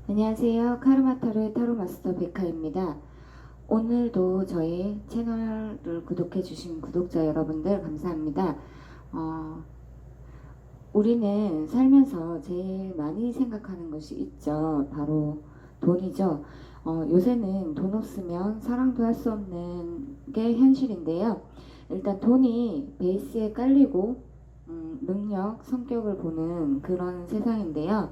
안녕하세요. 카르마타로의 타로마스터 백화입니다. 오늘도 저희 채널을 구독해주신 구독자 여러분들 감사합니다. 우리는 살면서 제일 많이 생각하는 것이 있죠. 바로 돈이죠. 요새는 돈 없으면 사랑도 할 수 없는 게 현실인데요. 일단 돈이 베이스에 깔리고 능력, 성격을 보는 그런 세상인데요.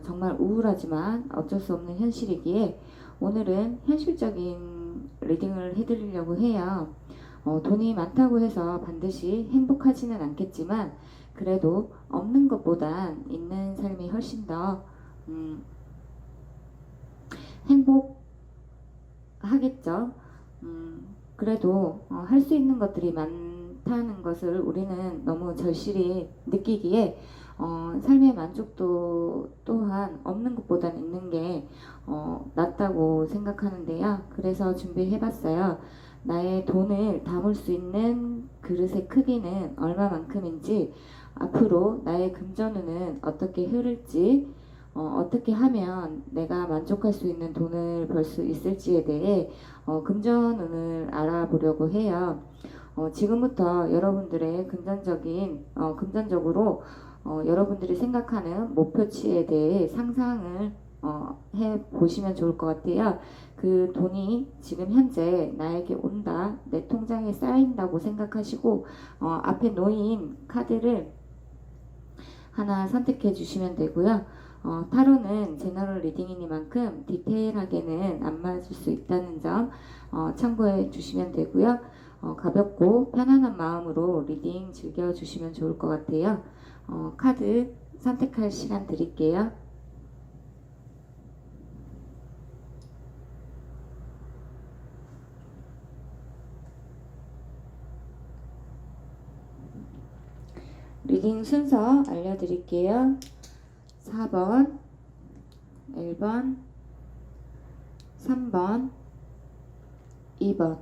정말 우울하지만 어쩔 수 없는 현실이기에 오늘은 현실적인 리딩을 해드리려고 해요. 돈이 많다고 해서 반드시 행복하지는 않겠지만 그래도 없는 것보단 있는 삶이 훨씬 더 행복하겠죠. 그래도 할 수 있는 것들이 많다는 것을 우리는 너무 절실히 느끼기에 삶의 만족도 또한 없는 것보다는 있는 게 낫다고 생각하는데요. 그래서 준비해봤어요. 나의 돈을 담을 수 있는 그릇의 크기는 얼마만큼인지, 앞으로 나의 금전운은 어떻게 흐를지, 어떻게 하면 내가 만족할 수 있는 돈을 벌 수 있을지에 대해 금전운을 알아보려고 해요. 지금부터 여러분들의 금전적으로 여러분들이 생각하는 목표치에 대해 상상을 해 보시면 좋을 것 같아요. 그 돈이 지금 현재 나에게 온다, 내 통장에 쌓인다고 생각하시고 앞에 놓인 카드를 하나 선택해 주시면 되고요. 타로는 제너럴 리딩이니만큼 디테일하게는 안 맞을 수 있다는 점 참고해 주시면 되고요. 가볍고 편안한 마음으로 리딩 즐겨주시면 좋을 것 같아요. 카드 선택할 시간 드릴게요. 리딩 순서 알려드릴게요. 4번, 1번, 3번, 2번.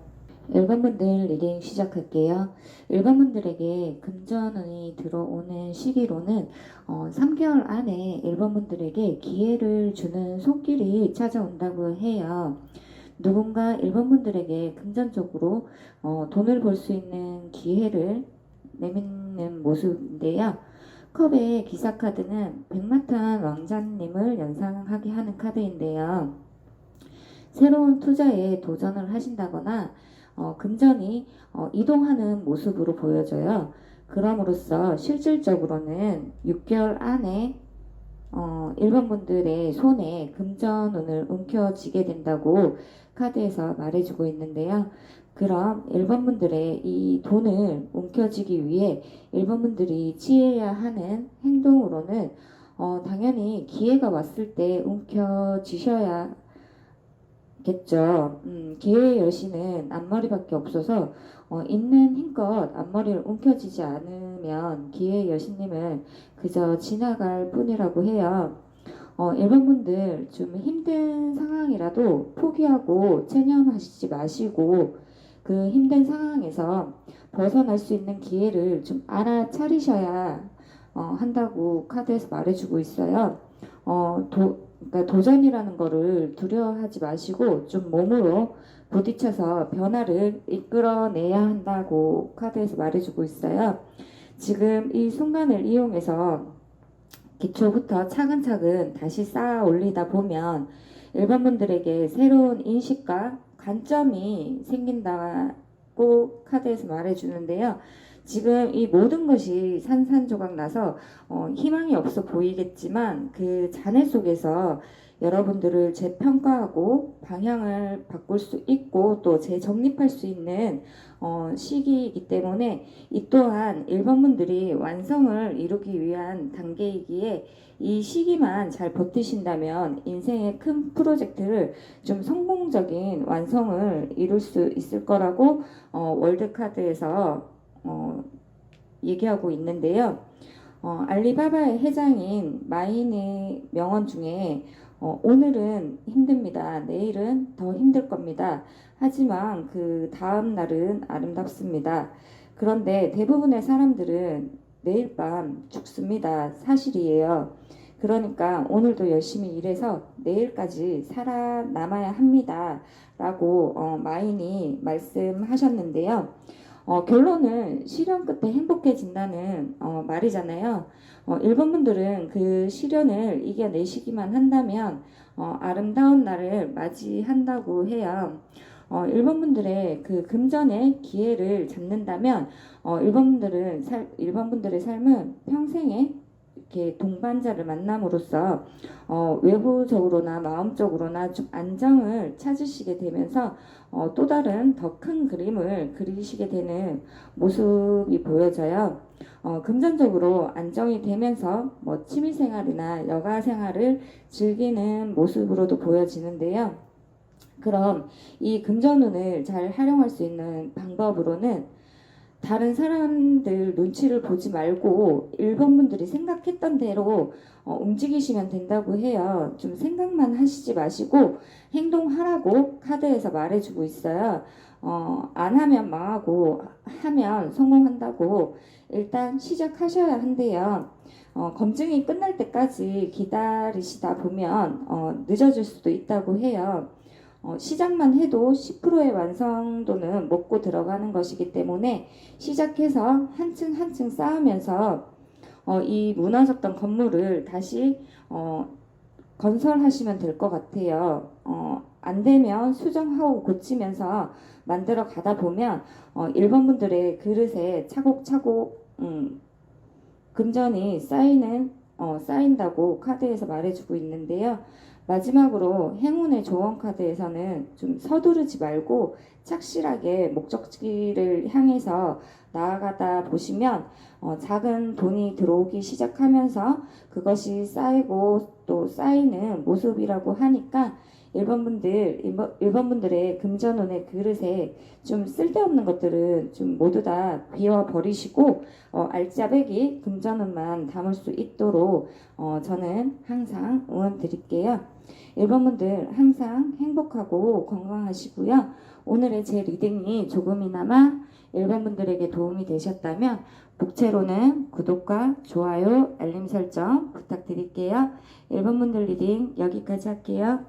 1번 분들 리딩 시작할게요. 1번 분들에게 금전운이 들어오는 시기로는 3개월 안에 1번 분들에게 기회를 주는 손길이 찾아온다고 해요. 누군가 1번 분들에게 금전적으로 돈을 벌 수 있는 기회를 내미는 모습인데요. 컵의 기사카드는 백마탄 왕자님을 연상하게 하는 카드인데요. 새로운 투자에 도전을 하신다거나 금전이 이동하는 모습으로 보여져요. 그럼으로써 실질적으로는 6개월 안에 1번 분들의 손에 금전운을 움켜쥐게 된다고 카드에서 말해주고 있는데요. 그럼 1번 분들의 이 돈을 움켜쥐기 위해 1번 분들이 취해야 하는 행동으로는 당연히 기회가 왔을 때 움켜쥐셔야 겠죠. 기회의 여신은 앞머리밖에 없어서 있는 힘껏 앞머리를 움켜쥐지 않으면 기회의 여신님은 그저 지나갈 뿐이라고 해요. 1번 분들 좀 힘든 상황이라도 포기하고 체념하시지 마시고 그 힘든 상황에서 벗어날 수 있는 기회를 좀 알아차리셔야 한다고 카드에서 말해주고 있어요. 그러니까 도전이라는 거를 두려워하지 마시고 좀 몸으로 부딪혀서 변화를 이끌어내야 한다고 카드에서 말해주고 있어요. 지금 이 순간을 이용해서 기초부터 차근차근 다시 쌓아 올리다 보면 일반 분들에게 새로운 인식과 관점이 생긴다고 카드에서 말해주는데요. 지금 이 모든 것이 산산조각 나서 희망이 없어 보이겠지만 그 잔해 속에서 여러분들을 재평가하고 방향을 바꿀 수 있고 또 재정립할 수 있는 시기이기 때문에 이 또한 일반 분들이 완성을 이루기 위한 단계이기에 이 시기만 잘 버티신다면 인생의 큰 프로젝트를 좀 성공적인 완성을 이룰 수 있을 거라고 월드카드에서 얘기하고 있는데요. 알리바바의 회장인 마인의 명언 중에 오늘은 힘듭니다. 내일은 더 힘들 겁니다. 하지만 그 다음 날은 아름답습니다. 그런데 대부분의 사람들은 내일 밤 죽습니다. 사실이에요. 그러니까 오늘도 열심히 일해서 내일까지 살아남아야 합니다. 라고 마인이 말씀하셨는데요. 결론은 시련 끝에 행복해진다는 말이잖아요. 일본 분들은 그 시련을 이겨내시기만 한다면 아름다운 날을 맞이한다고 해요. 일본 분들의 그 금전의 기회를 잡는다면 일본 분들의 삶은 평생에 이렇게 동반자를 만남으로써 외부적으로나 마음적으로나 좀 안정을 찾으시게 되면서 또 다른 더 큰 그림을 그리시게 되는 모습이 보여져요. 금전적으로 안정이 되면서 취미생활이나 여가생활을 즐기는 모습으로도 보여지는데요. 그럼 이 금전운을 잘 활용할 수 있는 방법으로는 다른 사람들 눈치를 보지 말고 일본 분들이 생각했던 대로 움직이시면 된다고 해요. 좀 생각만 하시지 마시고 행동하라고 카드에서 말해주고 있어요. 안 하면 망하고 하면 성공한다고 일단 시작하셔야 한대요. 검증이 끝날 때까지 기다리시다 보면 늦어질 수도 있다고 해요. 시작만 해도 10%의 완성도는 먹고 들어가는 것이기 때문에 시작해서 한층 한층 쌓으면서 이 무너졌던 건물을 다시 건설하시면 될 것 같아요. 안 되면 수정하고 고치면서 만들어 가다 보면 일본 분들의 그릇에 차곡차곡 금전이 쌓인다고 카드에서 말해주고 있는데요. 마지막으로 행운의 조언 카드에서는 좀 서두르지 말고 착실하게 목적지를 향해서 나아가다 보시면 작은 돈이 들어오기 시작하면서 그것이 쌓이고 또 쌓이는 모습이라고 하니까 일본 분들의 금전운의 그릇에 좀 쓸데없는 것들은 좀 모두 다 비워 버리시고 알짜배기 금전운만 담을 수 있도록 저는 항상 응원 드릴게요. 일본 분들 항상 행복하고 건강하시고요. 오늘의 제 리딩이 조금이나마 일본 분들에게 도움이 되셨다면 복채로는 구독과 좋아요, 알림 설정 부탁드릴게요. 일본 분들 리딩 여기까지 할게요.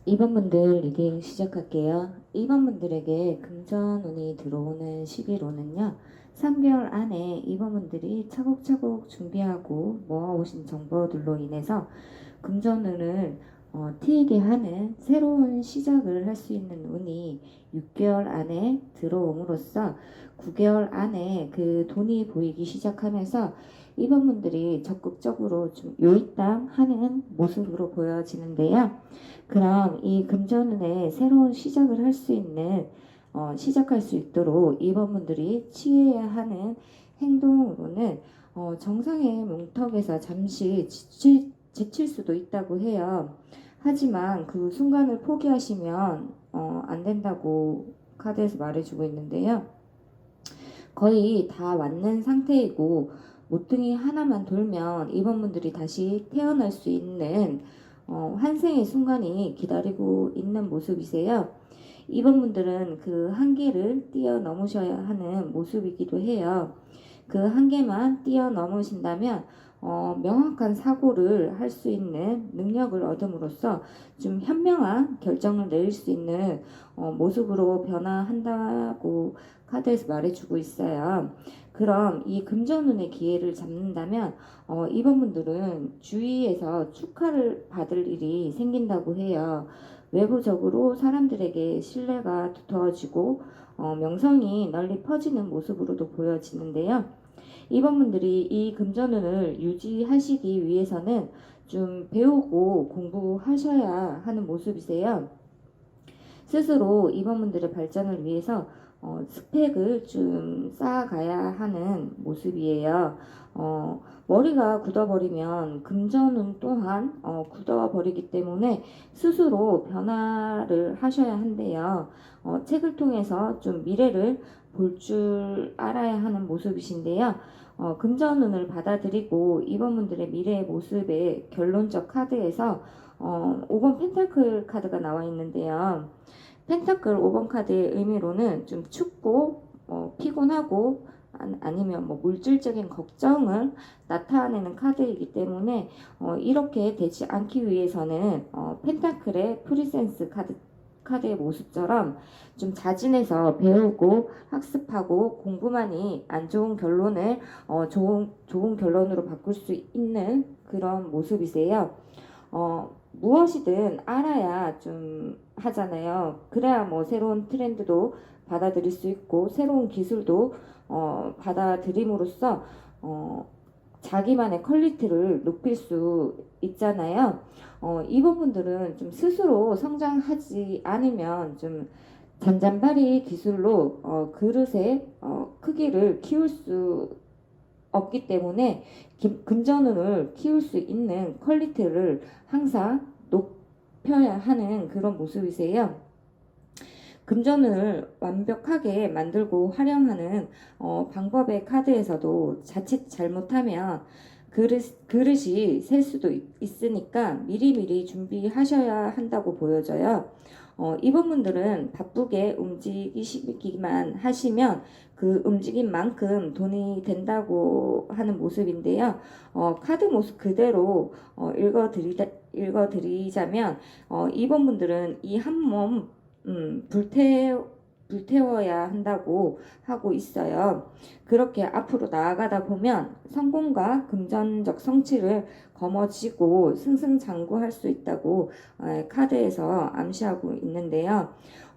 2번 분들 리딩 시작할게요. 2번 분들에게 금전운이 들어오는 시기로는요. 3개월 안에 2번 분들이 차곡차곡 준비하고 모아오신 정보들로 인해서 금전운을 트이게 하는 새로운 시작을 할 수 있는 운이 6개월 안에 들어옴으로써 9개월 안에 그 돈이 보이기 시작하면서 이번 분들이 적극적으로 좀 요입담하는 모습으로 보여지는데요. 그럼 이 금전운의 새로운 시작을 할 수 있는 시작할 수 있도록 이번 분들이 취해야 하는 행동으로는 정상의 문턱에서 잠시 지칠 수도 있다고 해요. 하지만 그 순간을 포기하시면 안 된다고 카드에서 말해주고 있는데요. 거의 다 왔는 상태이고 모퉁이 하나만 돌면 이번 분들이 다시 태어날 수 있는 환생의 순간이 기다리고 있는 모습이세요. 이번 분들은 그 한계를 뛰어넘으셔야 하는 모습이기도 해요. 그 한계만 뛰어넘으신다면 명확한 사고를 할 수 있는 능력을 얻음으로써 좀 현명한 결정을 내릴 수 있는 모습으로 변화한다고 카드에서 말해주고 있어요. 그럼 이 금전운의 기회를 잡는다면 이번 분들은 주위에서 축하를 받을 일이 생긴다고 해요. 외부적으로 사람들에게 신뢰가 두터워지고 명성이 널리 퍼지는 모습으로도 보여지는데요. 이번 분들이 이 금전운을 유지하시기 위해서는 좀 배우고 공부하셔야 하는 모습이세요. 스스로 이번 분들의 발전을 위해서 스펙을 좀 쌓아가야 하는 모습이에요. 머리가 굳어버리면 금전운 또한 굳어버리기 때문에 스스로 변화를 하셔야 한대요. 책을 통해서 좀 미래를 볼 줄 알아야 하는 모습이신데요. 금전운을 받아들이고 이번 분들의 미래의 모습의 결론적 카드에서 5번 펜타클 카드가 나와 있는데요. 펜타클 5번 카드의 의미로는 좀 춥고 피곤하고 아니면 뭐 물질적인 걱정을 나타내는 카드이기 때문에 이렇게 되지 않기 위해서는 펜타클의 프리센스 카드의 모습처럼 좀 자진해서 배우고 학습하고 공부만이 안 좋은 결론을 좋은 결론으로 바꿀 수 있는 그런 모습이세요. 무엇이든 알아야 좀 하잖아요. 그래야 뭐 새로운 트렌드도 받아들일 수 있고 새로운 기술도 받아들임으로써 자기만의 퀄리티를 높일 수 있잖아요. 이 부분들은 좀 스스로 성장하지 않으면 좀 잔잔바리 기술로 그릇의 크기를 키울 수 없기 때문에 금전운을 키울 수 있는 퀄리티를 항상 높여야 하는 그런 모습이세요. 금전을 완벽하게 만들고 활용하는 방법의 카드에서도 자칫 잘못하면 그릇이 셀 수도 있으니까 미리미리 준비하셔야 한다고 보여져요. 이번 분들은 바쁘게 움직이시기만 하시면 그 움직임만큼 돈이 된다고 하는 모습인데요. 카드 모습 그대로 읽어드리자면 이번 분들은 이 한 몸 불태워야 한다고 하고 있어요. 그렇게 앞으로 나아가다 보면 성공과 금전적 성취를 거머쥐고 승승장구할 수 있다고 카드에서 암시하고 있는데요.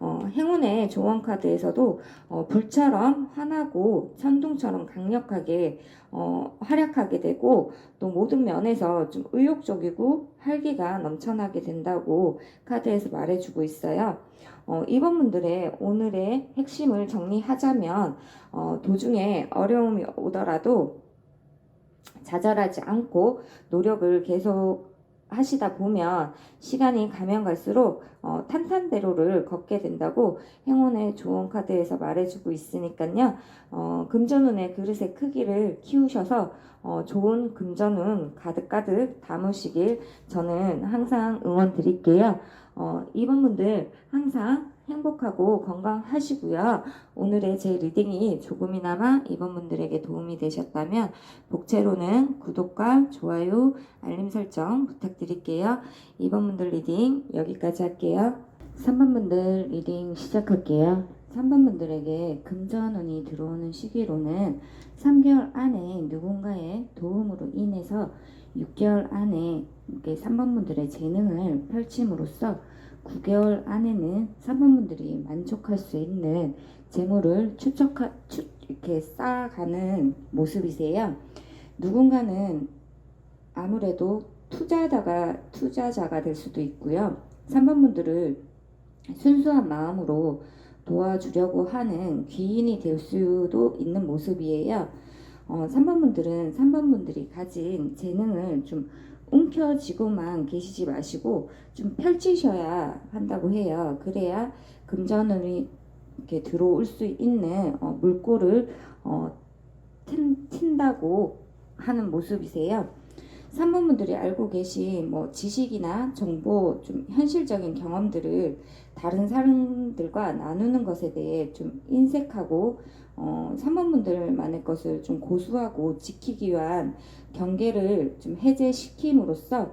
행운의 조언 카드에서도 불처럼 환하고 천둥처럼 강력하게 활약하게 되고 또 모든 면에서 좀 의욕적이고 활기가 넘쳐나게 된다고 카드에서 말해주고 있어요. 이번 분들의 오늘의 핵심을 정리하자면 도중에 어려움이 오더라도 좌절하지 않고 노력을 계속 하시다 보면 시간이 가면 갈수록 탄탄대로를 걷게 된다고 행운의 조언 카드에서 말해주고 있으니까요. 금전운의 그릇의 크기를 키우셔서 좋은 금전운 가득가득 담으시길 저는 항상 응원 드릴게요. 이번 분들 항상 행복하고 건강하시고요. 오늘의 제 리딩이 조금이나마 이번 분들에게 도움이 되셨다면 복채로는 구독과 좋아요, 알림 설정 부탁드릴게요. 이번 분들 리딩 여기까지 할게요. 3번 분들 리딩 시작할게요. 3번 분들에게 금전운이 들어오는 시기로는 3개월 안에 누군가의 도움으로 인해서 6개월 안에 이렇게 3번 분들의 재능을 펼침으로써 9개월 안에는 3번 분들이 만족할 수 있는 재물을 이렇게 쌓아가는 모습이세요. 누군가는 아무래도 투자자가 될 수도 있고요. 3번 분들을 순수한 마음으로 도와주려고 하는 귀인이 될 수도 있는 모습이에요. 3번 분들은 3번 분들이 가진 재능을 좀 움켜쥐고만 계시지 마시고 좀 펼치셔야 한다고 해요. 그래야 금전운이 이렇게 들어올 수 있는 물꼬를 튄다고 하는 모습이세요. 3번 분들이 알고 계신 뭐 지식이나 정보, 좀 현실적인 경험들을 다른 사람들과 나누는 것에 대해 좀 인색하고 3번분들만의 것을 좀 고수하고 지키기 위한 경계를 좀 해제시킴으로써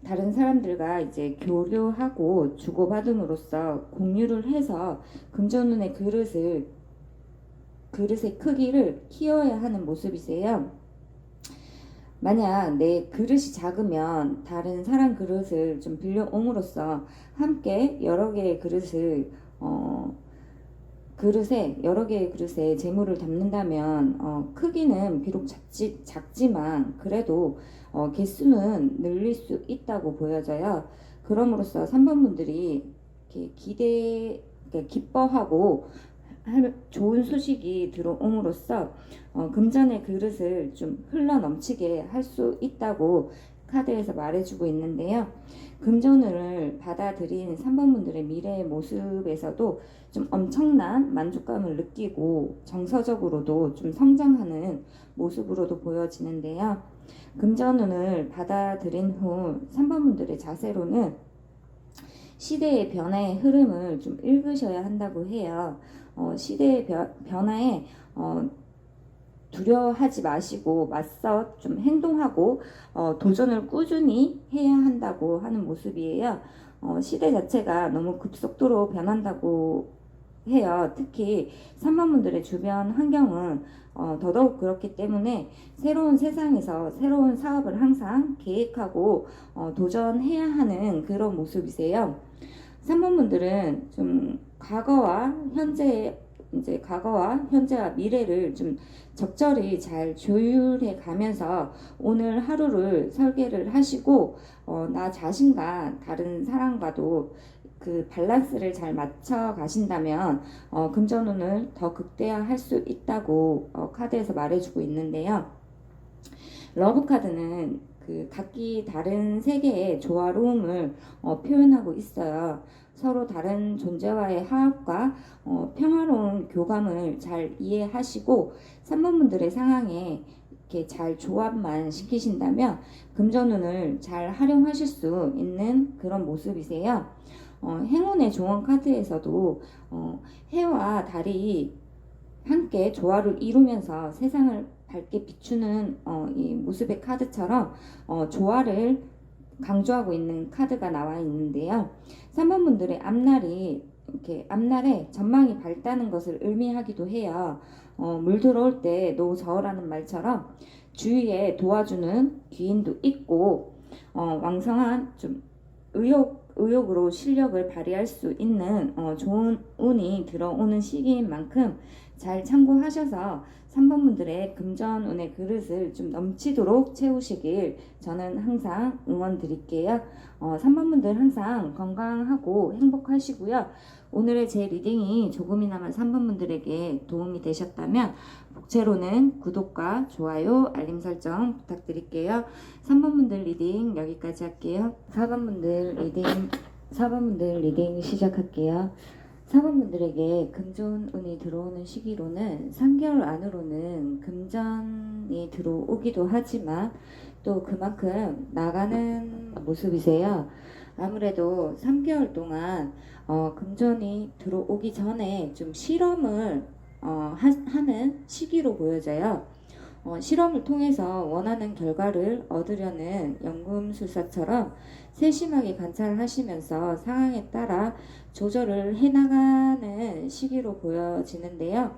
다른 사람들과 이제 교류하고 주고받음으로써 공유를 해서 금전운의 그릇의 크기를 키워야 하는 모습이세요. 만약 내 그릇이 작으면 다른 사람 그릇을 좀 빌려옴으로써 함께 여러 개의 여러 개의 그릇에 재물을 담는다면 크기는 비록 작지만 그래도 개수는 늘릴 수 있다고 보여져요. 그럼으로써 3번 분들이 이렇게 기뻐하고 좋은 소식이 들어옴으로써 금전의 그릇을 좀 흘러 넘치게 할 수 있다고 카드에서 말해주고 있는데요. 금전을 받아들인 3번 분들의 미래의 모습에서도 좀 엄청난 만족감을 느끼고 정서적으로도 좀 성장하는 모습으로도 보여지는데요. 금전운을 받아들인 후 3번 분들의 자세로는 시대의 변화의 흐름을 좀 읽으셔야 한다고 해요. 시대의 변화에 두려워하지 마시고 맞서 좀 행동하고 도전을 꾸준히 해야 한다고 하는 모습이에요. 시대 자체가 너무 급속도로 변한다고 해요. 특히 3번 분들의 주변 환경은 더더욱 그렇기 때문에 새로운 세상에서 새로운 사업을 항상 계획하고 도전해야 하는 그런 모습이세요. 3번 분들은 좀 과거와 현재와 미래를 좀 적절히 잘 조율해 가면서 오늘 하루를 설계를 하시고 나 자신과 다른 사람과도 그 밸런스를 잘 맞춰 가신다면 금전운을 더 극대화할 수 있다고 카드에서 말해주고 있는데요. 러브 카드는 그 각기 다른 세계의 조화로움을 표현하고 있어요. 서로 다른 존재와의 화합과 평화로운 교감을 잘 이해하시고 3번 분들의 상황에 이렇게 잘 조합만 시키신다면 금전운을 잘 활용하실 수 있는 그런 모습이세요. 행운의 조언 카드에서도 해와 달이 함께 조화를 이루면서 세상을 밝게 비추는 이 모습의 카드처럼 조화를 강조하고 있는 카드가 나와 있는데요. 3번 분들의 앞날에 전망이 밝다는 것을 의미하기도 해요. 물 들어올 때 노저라는 말처럼 주위에 도와주는 귀인도 있고 왕성한 좀 의욕으로 실력을 발휘할 수 있는 좋은 운이 들어오는 시기인 만큼 잘 참고하셔서 3번 분들의 금전운의 그릇을 좀 넘치도록 채우시길 저는 항상 응원 드릴게요. 3번 분들 항상 건강하고 행복하시고요. 오늘의 제 리딩이 조금이나마 3번 분들에게 도움이 되셨다면 복채로는 구독과 좋아요, 알림 설정 부탁드릴게요. 3번 분들 리딩 여기까지 할게요. 4번 분들 리딩 시작할게요. 4번 분들에게 금전운이 들어오는 시기로는 3개월 안으로는 금전이 들어오기도 하지만 또 그만큼 나가는 모습이세요. 아무래도 3개월 동안 금전이 들어오기 전에 좀 실험을 하는 시기로 보여져요. 실험을 통해서 원하는 결과를 얻으려는 연금술사처럼 세심하게 관찰하시면서 상황에 따라 조절을 해나가는 시기로 보여지는데요.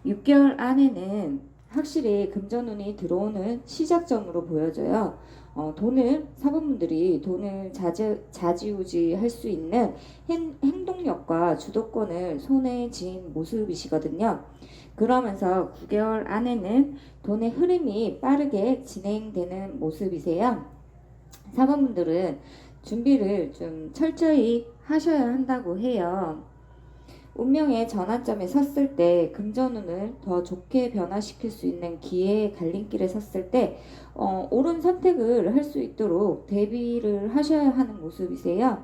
6개월 안에는 확실히 금전운이 들어오는 시작점으로 보여져요. 4번 분들이 돈을 좌지우지 할 수 있는 행동력과 주도권을 손에 쥔 모습이시거든요. 그러면서 9개월 안에는 돈의 흐름이 빠르게 진행되는 모습이세요. 4번 분들은 준비를 좀 철저히 하셔야 한다고 해요. 운명의 전환점에 섰을 때 금전운을 더 좋게 변화시킬 수 있는 기회의 갈림길에 섰을 때 옳은 선택을 할 수 있도록 대비를 하셔야 하는 모습이세요.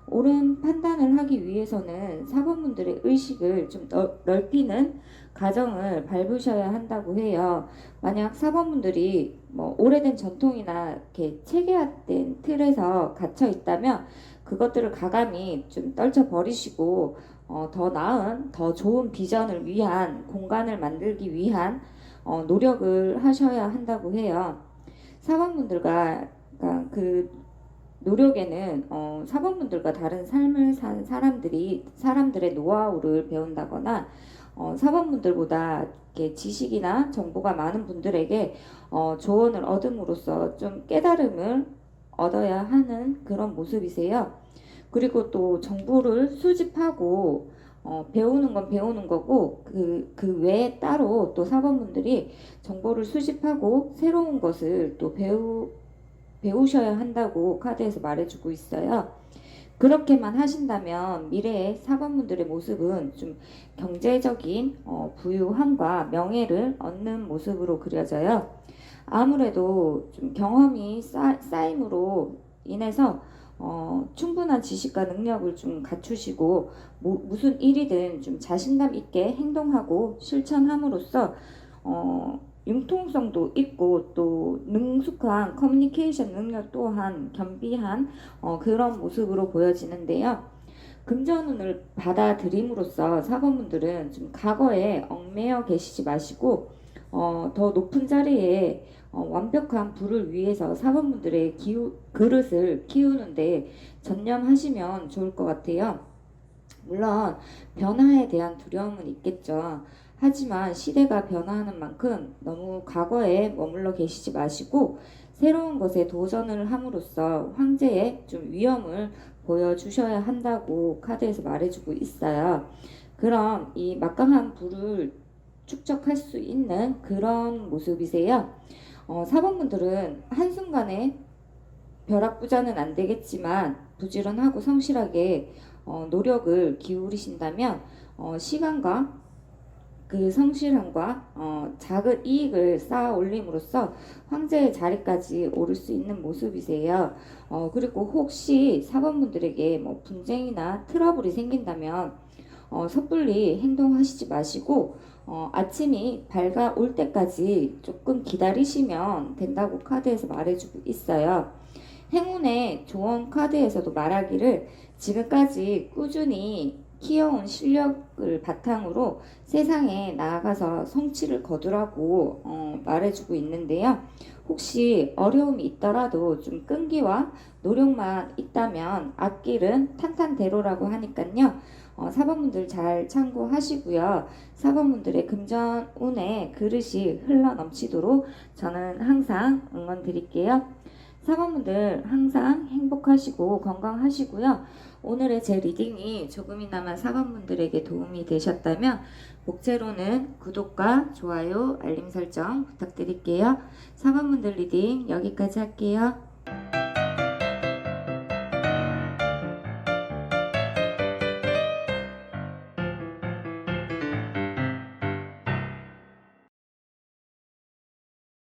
옳은 판단을 하기 위해서는 4번 분들의 의식을 좀 넓히는 과정을 밟으셔야 한다고 해요. 만약 4번 분들이 오래된 전통이나 이렇게 체계화된 틀에서 갇혀 있다면 그것들을 가감히 좀 떨쳐버리시고 더 나은, 더 좋은 비전을 위한 공간을 만들기 위한 노력을 하셔야 한다고 해요. 사범분들과 그러니까 그 노력에는 사범분들과 다른 삶을 산 사람들의 노하우를 배운다거나 사범분들보다 이렇게 지식이나 정보가 많은 분들에게 조언을 얻음으로써 좀 깨달음을 얻어야 하는 그런 모습이세요. 그리고 또 정보를 수집하고 배우는 건 배우는 거고 그 외에 따로 또 사범분들이 정보를 수집하고 새로운 것을 또 배우셔야 한다고 카드에서 말해주고 있어요. 그렇게만 하신다면 미래의 사관분들의 모습은 좀 경제적인 부유함과 명예를 얻는 모습으로 그려져요. 아무래도 좀 경험이 쌓임으로 인해서 충분한 지식과 능력을 좀 갖추시고 무슨 일이든 좀 자신감 있게 행동하고 실천함으로써 융통성도 있고 또 능숙한 커뮤니케이션 능력 또한 겸비한 그런 모습으로 보여지는데요. 금전운을 받아들임으로써 사범분들은 좀 과거에 얽매여 계시지 마시고 더 높은 자리에 완벽한 부를 위해서 사범분들의 그릇을 키우는데 전념하시면 좋을 것 같아요. 물론 변화에 대한 두려움은 있겠죠. 하지만 시대가 변화하는 만큼 너무 과거에 머물러 계시지 마시고 새로운 것에 도전을 함으로써 황제의 좀 위엄을 보여주셔야 한다고 카드에서 말해주고 있어요. 그럼 이 막강한 부를 축적할 수 있는 그런 모습이세요. 사범분들은 한순간에 벼락부자는 안 되겠지만 부지런하고 성실하게 노력을 기울이신다면 시간과 그 성실함과 작은 이익을 쌓아 올림으로써 황제의 자리까지 오를 수 있는 모습이세요. 그리고 혹시 사범분들에게 뭐 분쟁이나 트러블이 생긴다면 섣불리 행동하시지 마시고 아침이 밝아올 때까지 조금 기다리시면 된다고 카드에서 말해주고 있어요. 행운의 조언 카드에서도 말하기를 지금까지 꾸준히 키워온 실력을 바탕으로 세상에 나아가서 성취를 거두라고 말해주고 있는데요. 혹시 어려움이 있더라도 좀 끈기와 노력만 있다면 앞길은 탄탄대로라고 하니까요. 사범분들 잘 참고하시고요. 사범분들의 금전운의 그릇이 흘러넘치도록 저는 항상 응원 드릴게요. 사범분들 항상 행복하시고 건강하시고요. 오늘의 제 리딩이 조금이나마 사범분들에게 도움이 되셨다면 목재로는 구독과 좋아요, 알림 설정 부탁드릴게요. 사범분들 리딩 여기까지 할게요.